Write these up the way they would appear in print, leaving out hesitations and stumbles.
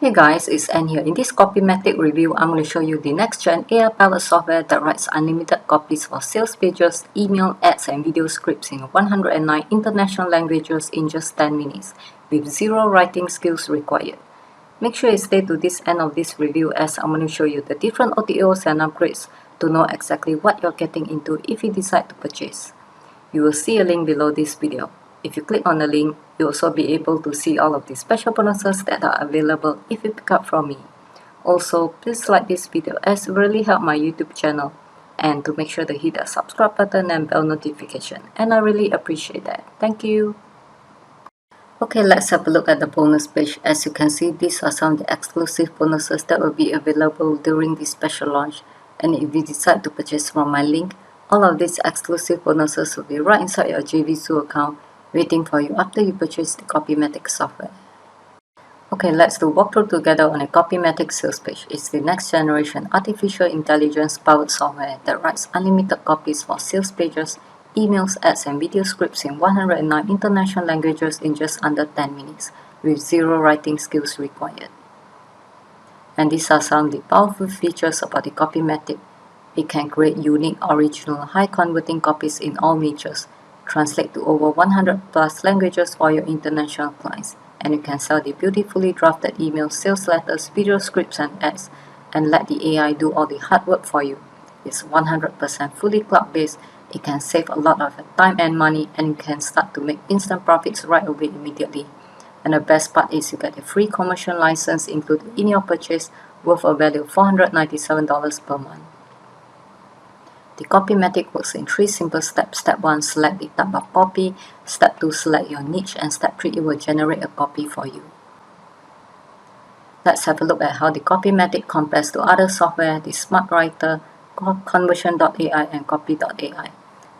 Hey guys, it's Anne here. In this CopyMatic review, I'm going to show you the next-gen AI-powered software that writes unlimited copies for sales pages, email, ads, and video scripts in 109 international languages in just 10 minutes, with zero writing skills required. Make sure you stay to this end of this review as I'm going to show you the different OTOs and upgrades to know exactly what you're getting into if you decide to purchase. You will see a link below this video. If you click on the link, you'll also be able to see all of the special bonuses that are available if you pick up from me. Also, please like this video as it really helps my YouTube channel, and to make sure to hit the subscribe button and bell notification, and I really appreciate that. Thank you. Okay, let's have a look at the bonus page. As you can see, these are some of the exclusive bonuses that will be available during this special launch, and if you decide to purchase from my link, all of these exclusive bonuses will be right inside your JVZoo account, waiting for you after you purchase the CopyMatic software. Okay, let's do walkthrough together on a CopyMatic sales page. It's the next generation artificial intelligence powered software that writes unlimited copies for sales pages, emails, ads, and video scripts in 109 international languages in just under 10 minutes, with zero writing skills required. And these are some of the powerful features about the CopyMatic. It can create unique, original, high-converting copies in all majors, translate to over 100 plus languages for your international clients, and you can sell the beautifully drafted emails, sales letters, video scripts, and ads, and let the AI do all the hard work for you. It's 100% fully cloud-based. It can save a lot of time and money, and you can start to make instant profits right away immediately. And the best part is you get a free commercial license included in your purchase, worth a value of $497 per month. The CopyMatic works in 3 simple steps. Step 1, select the type of copy. Step 2, select your niche. And step 3, it will generate a copy for you. Let's have a look at how the CopyMatic compares to other software, the SmartWriter, Conversion.ai, and Copy.ai.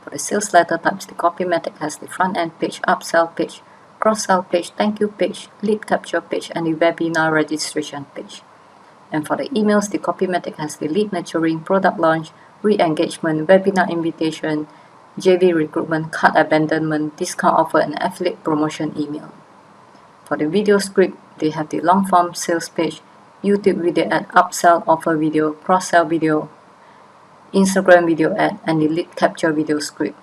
For the sales letter types, the CopyMatic has the front-end page, upsell page, cross-sell page, thank you page, lead capture page, and the webinar registration page. And for the emails, the CopyMatic has the lead nurturing, product launch, re-engagement, webinar invitation, JV recruitment, cart abandonment, discount offer, and affiliate promotion email. For the video script, they have the long form sales page, YouTube video ad, upsell offer video, cross-sell video, Instagram video ad, and the lead capture video script.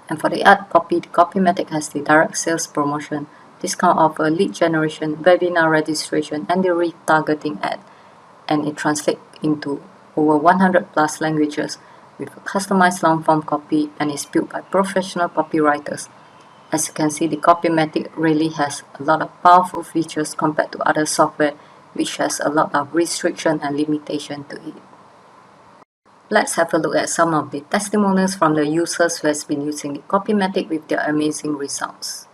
And for the ad copy, the CopyMatic has the direct sales promotion, discount offer, lead generation, webinar registration, and the retargeting ad. And it translates into over 100 plus languages with a customized long form copy, and is built by professional copywriters. As you can see, the CopyMatic really has a lot of powerful features compared to other software which has a lot of restriction and limitation to it. Let's have a look at some of the testimonials from the users who has been using the CopyMatic with their amazing results.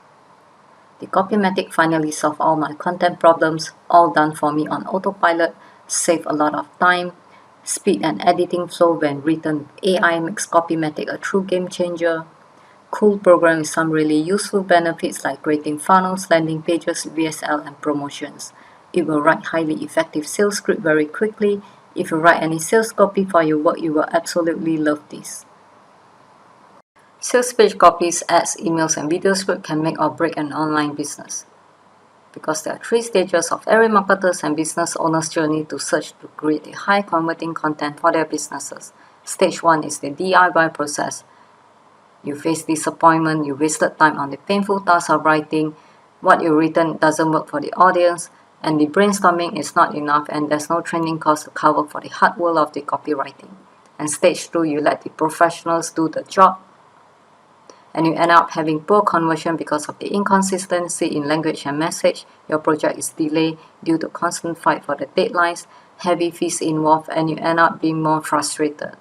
The CopyMatic finally solved all my content problems, all done for me on autopilot, save a lot of time. Speed and editing flow when written with AI makes CopyMatic a true game changer. Cool program with some really useful benefits like creating funnels, landing pages, VSL, and promotions. It will write highly effective sales script very quickly. If you write any sales copy for your work, you will absolutely love this. Sales page copies, ads, emails, and video script can make or break an online business, because there are 3 stages of every marketer's and business owner's journey to search to create a high converting content for their businesses. Stage 1 is the DIY process. You face disappointment, you wasted time on the painful task of writing, what you've written doesn't work for the audience, and the brainstorming is not enough, and there's no training cost to cover for the hard work of the copywriting. And stage 2, you let the professionals do the job, and you end up having poor conversion because of the inconsistency in language and message. Your project is delayed due to constant fight for the deadlines, heavy fees involved, and you end up being more frustrated.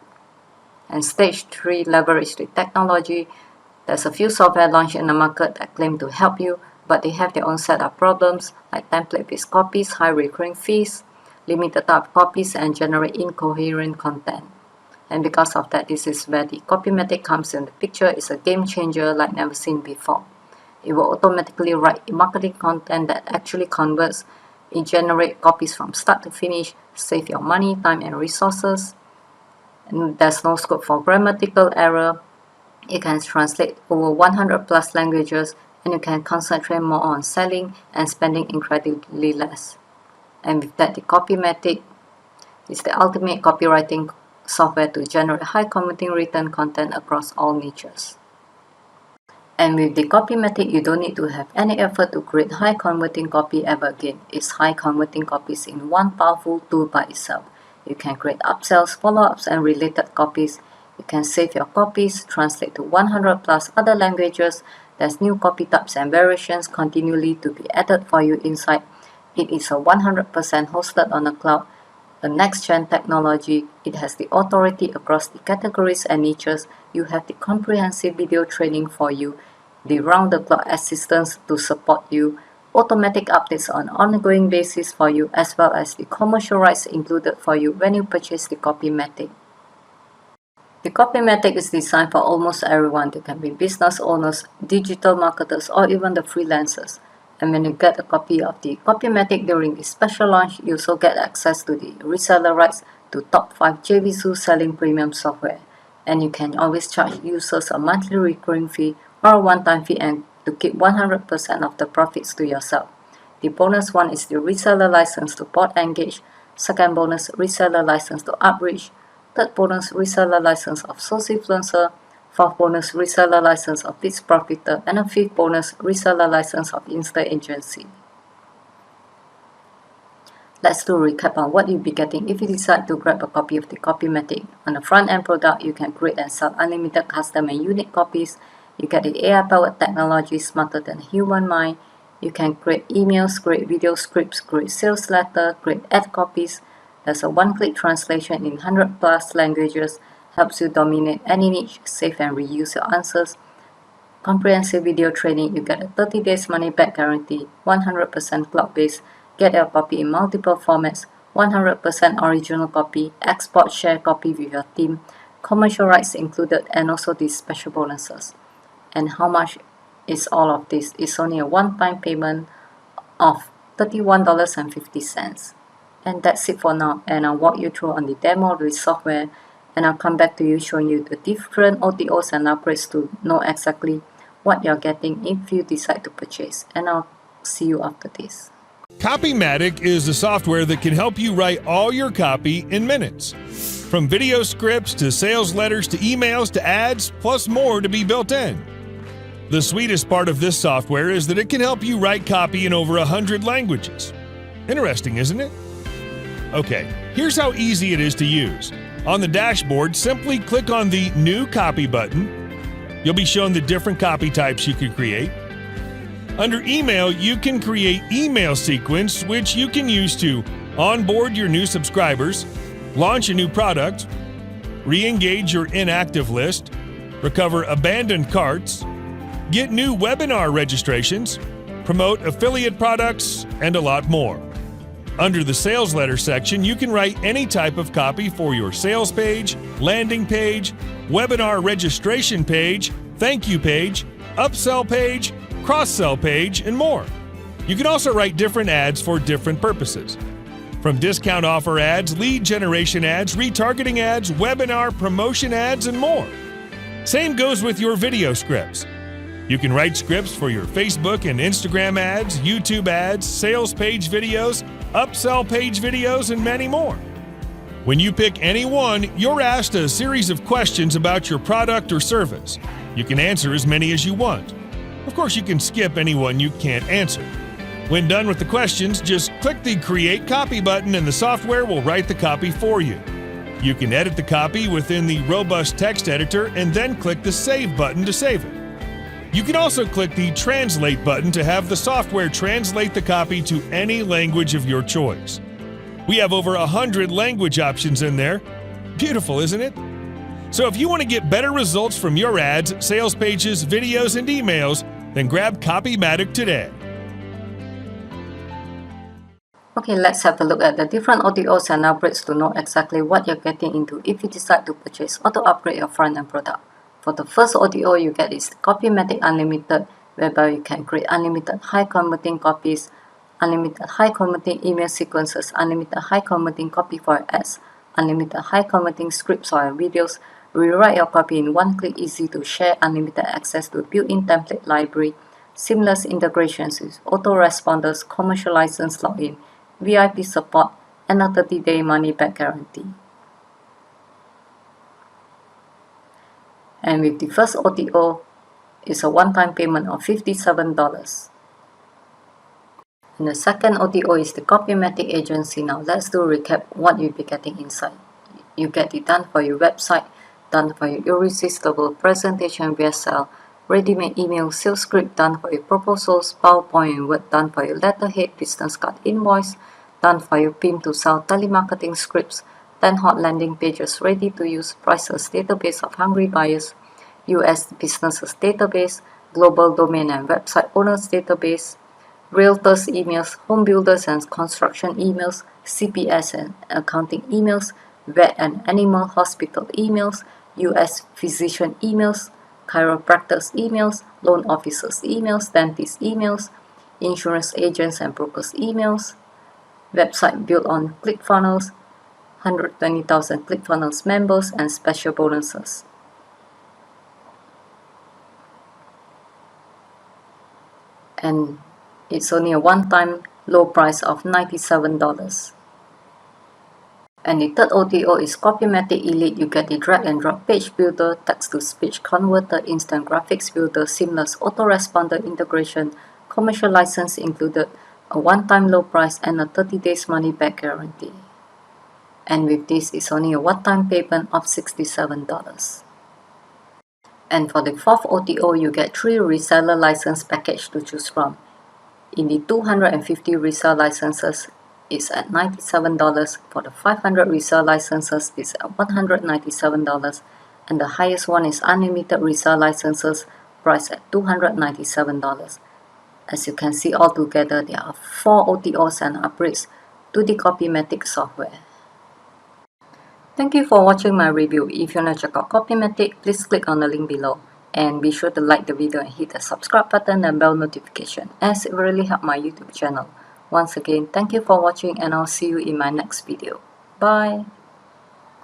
And stage 3, leverage the technology. There's a few software launched in the market that claim to help you, but they have their own set of problems like template-based copies, high recurring fees, limited type copies, and generate incoherent content. And because of that, this is where the CopyMatic comes in the picture. It's a game changer like never seen before. It will automatically write marketing content that actually converts. It generates copies from start to finish, save your money, time, and resources. And there's no scope for grammatical error. It can translate over 100 plus languages, and you can concentrate more on selling and spending incredibly less. And with that, the CopyMatic is the ultimate copywriting software to generate high-converting written content across all niches. And with the CopyMatic, you don't need to have any effort to create high-converting copy ever again. It's high-converting copies in one powerful tool by itself. You can create upsells, follow-ups, and related copies. You can save your copies, translate to 100 plus other languages. There's new copy types and variations continually to be added for you inside. It is a 100% hosted on the cloud, a next-gen technology. It has the authority across the categories and niches. You have the comprehensive video training for you, the round-the-clock assistance to support you, automatic updates on an ongoing basis for you, as well as the commercial rights included for you when you purchase the CopyMatic. The CopyMatic is designed for almost everyone. They can be business owners, digital marketers, or even the freelancers. And when you get a copy of the CopyMatic during the special launch, you also get access to the reseller rights to top 5 JVZoo selling premium software. And you can always charge users a monthly recurring fee or a one-time fee and to keep 100% of the profits to yourself. The bonus one is the reseller license to Port Engage, second bonus reseller license to Outreach, third bonus reseller license of Socifluencer, fourth bonus reseller license of Leads Profiter, and a fifth bonus reseller license of Insta Agency. Let's do a recap on what you'll be getting if you decide to grab a copy of the CopyMatic. On the front-end product, you can create and sell unlimited custom and unique copies. You get the AI-powered technology smarter than the human mind. You can create emails, create video scripts, create sales letter, create ad copies. There's a one-click translation in 100 plus languages. Helps you dominate any niche, save and reuse your answers. Comprehensive video training, you get a 30 days money back guarantee, 100% cloud-based, get your copy in multiple formats, 100% original copy, export share copy with your team, commercial rights included, and also these special bonuses. And how much is all of this? It's only a one-time payment of $31.50. And that's it for now, and I'll walk you through on the demo of the software, and I'll come back to you showing you the different OTOs and upgrades to know exactly what you're getting if you decide to purchase. And I'll see you after this. CopyMatic is the software that can help you write all your copy in minutes. From video scripts to sales letters to emails to ads, plus more to be built in. The sweetest part of this software is that it can help you write copy in over 100 languages. Interesting, isn't it? Okay, here's how easy it is to use. On the dashboard, simply click on the New Copy button. You'll be shown the different copy types you can create. Under Email, you can create email sequence, which you can use to onboard your new subscribers, launch a new product, re-engage your inactive list, recover abandoned carts, get new webinar registrations, promote affiliate products, and a lot more. Under the Sales Letter section, you can write any type of copy for your sales page, landing page, webinar registration page, thank you page, upsell page, cross-sell page, and more. You can also write different ads for different purposes. From discount offer ads, lead generation ads, retargeting ads, webinar promotion ads, and more. Same goes with your video scripts. You can write scripts for your Facebook and Instagram ads, YouTube ads, sales page videos, upsell page videos, and many more. When you pick any one, you're asked a series of questions about your product or service. You can answer as many as you want. Of course, you can skip any one you can't answer. When done with the questions, just click the Create Copy button and the software will write the copy for you. You can edit the copy within the robust text editor and then click the Save button to save it. You can also click the Translate button to have the software translate the copy to any language of your choice. We have over 100 language options in there. Beautiful, isn't it? So if you want to get better results from your ads, sales pages, videos, and emails, then grab CopyMatic today. Okay, let's have a look at the different OTOs and upgrades to know exactly what you're getting into if you decide to purchase or to upgrade your front-end product. For the first OTO you get is CopyMatic Unlimited, whereby you can create unlimited high-converting copies, unlimited high-converting email sequences, unlimited high-converting copy for ads, unlimited high-converting scripts or videos, rewrite your copy in one click, easy to share, unlimited access to a built-in template library, seamless integrations with autoresponders, commercial license login, VIP support, and a 30-day money-back guarantee. And with the first OTO, it's a one-time payment of $57. And the second OTO is the CopyMatic agency. Now let's do a recap what you'll be getting inside. You get the done for your website, done for your irresistible presentation VSL, ready-made email sales script done for your proposals, PowerPoint and Word done for your letterhead, business card invoice, done for your PIM to sell telemarketing scripts, 10 hot landing pages ready to use, prices database of hungry buyers, US businesses database, global domain and website owners database, realtors emails, home builders and construction emails, CPS and accounting emails, vet and animal hospital emails, US physician emails, chiropractors emails, loan officers emails, dentist emails, insurance agents and brokers emails, website built on ClickFunnels, 120,000 ClickFunnels members and special bonuses. And it's only a one-time low price of $97. And the third OTO is CopyMatic Elite. You get the drag and drop page builder, text-to-speech converter, instant graphics builder, seamless autoresponder integration, commercial license included, a one-time low price, and a 30 days money-back guarantee. And with this, it's only a one-time payment of $67. And for the fourth OTO, you get 3 reseller license package to choose from. In the 250 resale licenses, it's at $97. For the 500 resale licenses, it's at $197. And the highest one is unlimited resale licenses, priced at $297. As you can see altogether, there are 4 OTOs and upgrades to the CopyMatic software. Thank you for watching my review. If you want to check out CopyMatic, please click on the link below. And be sure to like the video and hit the subscribe button and bell notification, as it really helps my YouTube channel. Once again, thank you for watching and I'll see you in my next video. Bye!